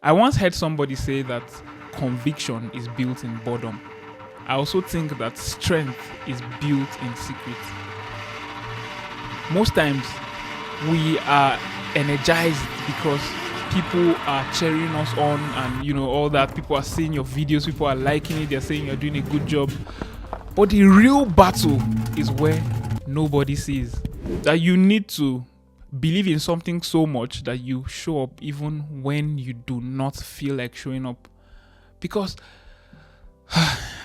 I once heard somebody say that conviction is built in boredom. I also think that strength is built in secret. Most times we are energized because people are cheering us on and all that. People are seeing your videos, people are liking it, they're saying you're doing a good job. But the real battle is where nobody sees. That you need to believe in something so much that you show up even when you do not feel like showing up. Because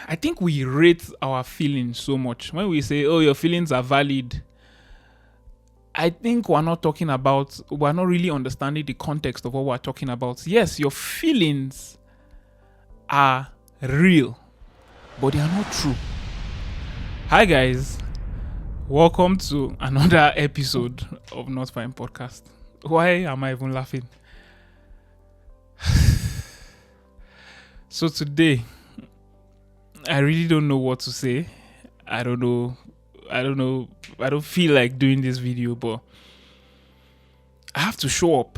I think we rate our feelings so much. When we say, oh, your feelings are valid, I think we're not really understanding the context of what we're talking about. Yes, your feelings are real, but they are not true. Hi guys, welcome to another episode of Not Fine Podcast. Why am I even laughing? So today, I really don't know what to say. I don't know. I don't feel like doing this video, but I have to show up.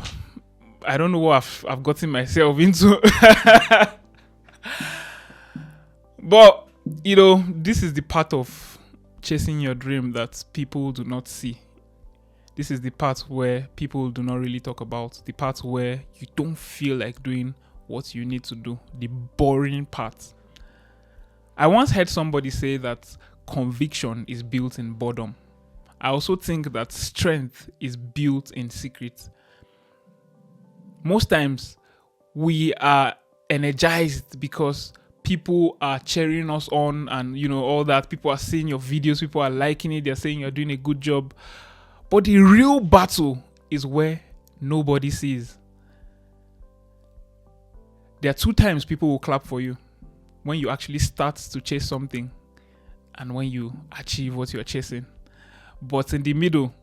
I don't know what I've gotten myself into. But, this is the part of chasing your dream that people do not see. This is the part where people do not really talk about. The part where you don't feel like doing what you need to do. The boring part. I once heard somebody say that conviction is built in boredom. I also think that strength is built in secret. Most times we are energized because people are cheering us on and all that. People are seeing your videos, people are liking it, they're saying you're doing a good job. But the real battle is where nobody sees. There are two times people will clap for you: when you actually start to chase something and when you achieve what you're chasing. But in the middle,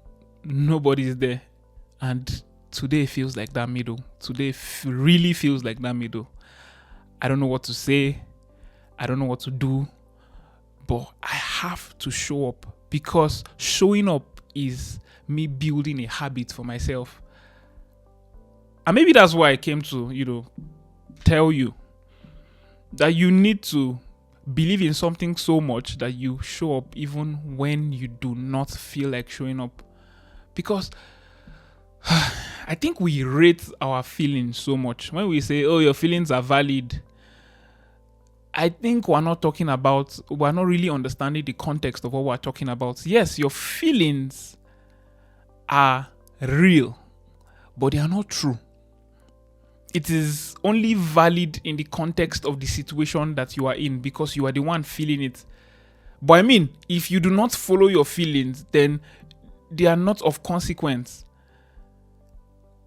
nobody is there. And today feels like that middle. Today really feels like that middle. I don't know what to say. I don't know what to do. But I have to show up, because showing up is me building a habit for myself. And maybe that's why I came to, tell you that you need to believe in something so much that you show up even when you do not feel like showing up. Because I think we rate our feelings so much. When we say, oh, your feelings are valid, I think we're not really understanding the context of what we're talking about. Yes, your feelings are real, but they are not true. It is only valid in the context of the situation that you are in, because you are the one feeling it. But I mean, if you do not follow your feelings, then they are not of consequence.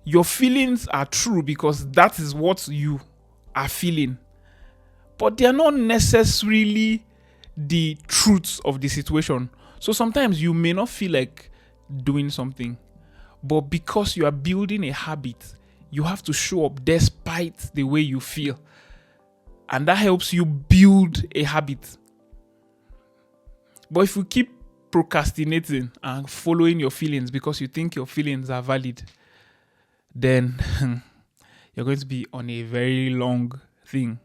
Your feelings are true because that is what you are feeling. But they are not necessarily the truths of the situation. So sometimes you may not feel like doing something, but because you are building a habit, you have to show up despite the way you feel. And that helps you build a habit. But if you keep procrastinating and following your feelings because you think your feelings are valid, then you're going to be on a very long thing.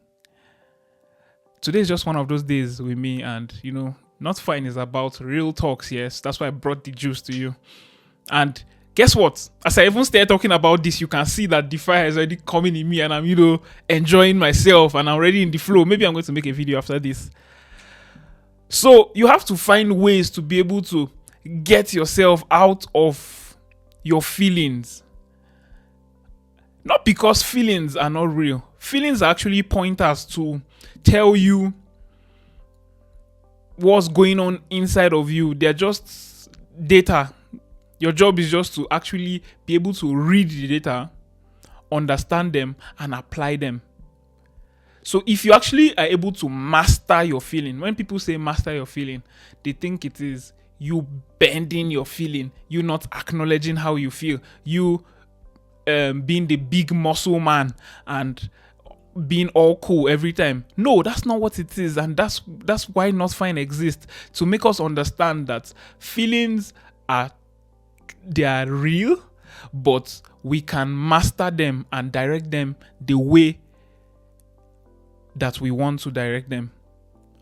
Today is just one of those days with me, and Not Fine is about real talks. Yes, that's why I brought the juice to you. And guess what? As I even started talking about this, you can see that the fire is already coming in me, and I'm, enjoying myself, and I'm already in the flow. Maybe I'm going to make a video after this. So you have to find ways to be able to get yourself out of your feelings. Not because feelings are not real. Feelings are actually pointers to tell you what's going on inside of you. They're just data. Your job is just to actually be able to read the data, understand them, and apply them. So if you actually are able to master your feeling, when people say master your feeling, they think it is you bending your feeling, you not acknowledging how you feel, you being the big muscle man and being all cool every time. No, that's not what it is. And that's why Not Fine exists, to make us understand that feelings they are real, but we can master them and direct them the way that we want to direct them.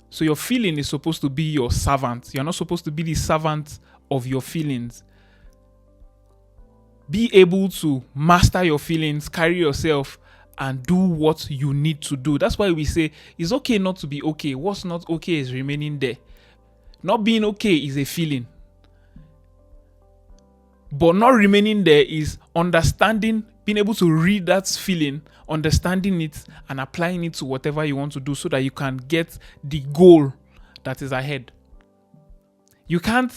So your feeling is supposed to be your servant. You're not supposed to be the servant of your feelings. Be able to master your feelings, carry yourself, and do what you need to do. That's why we say it's okay not to be okay. What's not okay is remaining there. Not being okay is a feeling. But not remaining there is understanding, being able to read that feeling, understanding it, and applying it to whatever you want to do so that you can get the goal that is ahead. You can't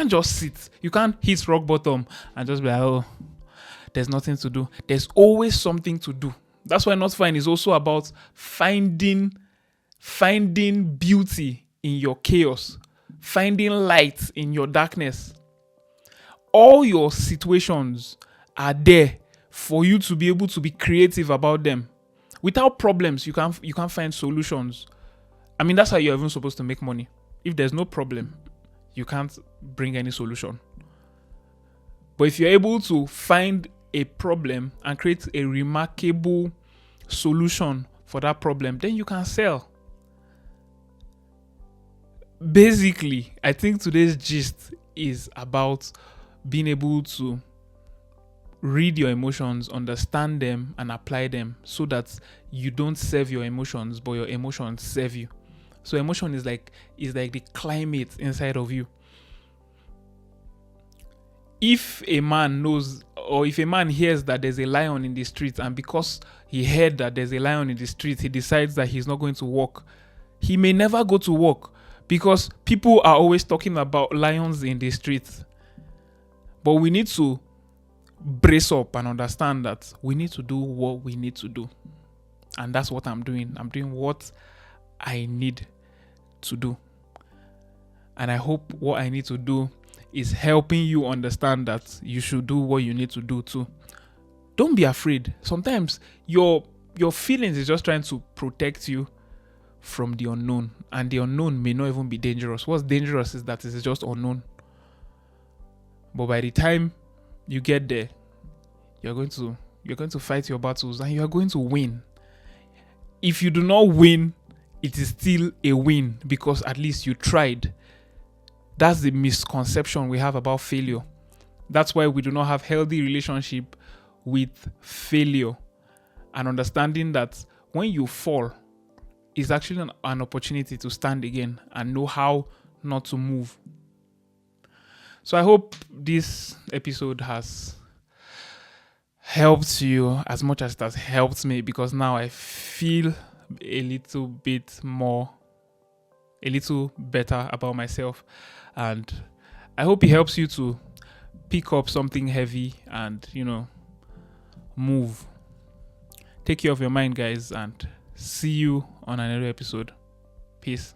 just sit. You can't hit rock bottom and just be like, oh, there's nothing to do. There's always something to do. That's why Not Fine is also about finding beauty in your chaos, finding light in your darkness. All your situations are there for you to be able to be creative about them. Without problems, you can't find solutions. I mean, that's how you're even supposed to make money. If there's no problem, you can't bring any solution. But if you're able to find a problem and create a remarkable solution for that problem, then you can sell. Basically, I think today's gist is about being able to read your emotions, understand them, and apply them so that you don't serve your emotions, but your emotions serve you. So emotion is like the climate inside of you. If a man knows, or if a man hears that there's a lion in the street, and because he heard that there's a lion in the street, he decides that he's not going to walk, he may never go to walk because people are always talking about lions in the street. But we need to brace up and understand that we need to do what we need to do. And that's what I'm doing. I'm doing what I need to do. And I hope what I need to do is helping you understand that you should do what you need to do too. Don't be afraid. Sometimes your feelings is just trying to protect you from the unknown. And the unknown may not even be dangerous. What's dangerous is that it's just unknown. But by the time you get there, you're going to fight your battles and you're going to win. If you do not win, it is still a win because at least you tried. That's the misconception we have about failure. That's why we do not have healthy relationship with failure. And understanding that when you fall, it's actually an opportunity to stand again and know how not to move. So I hope this episode has helped you as much as it has helped me, because now I feel a little better about myself. And I hope it helps you to pick up something heavy and, move. Take care of your mind, guys, and see you on another episode. Peace.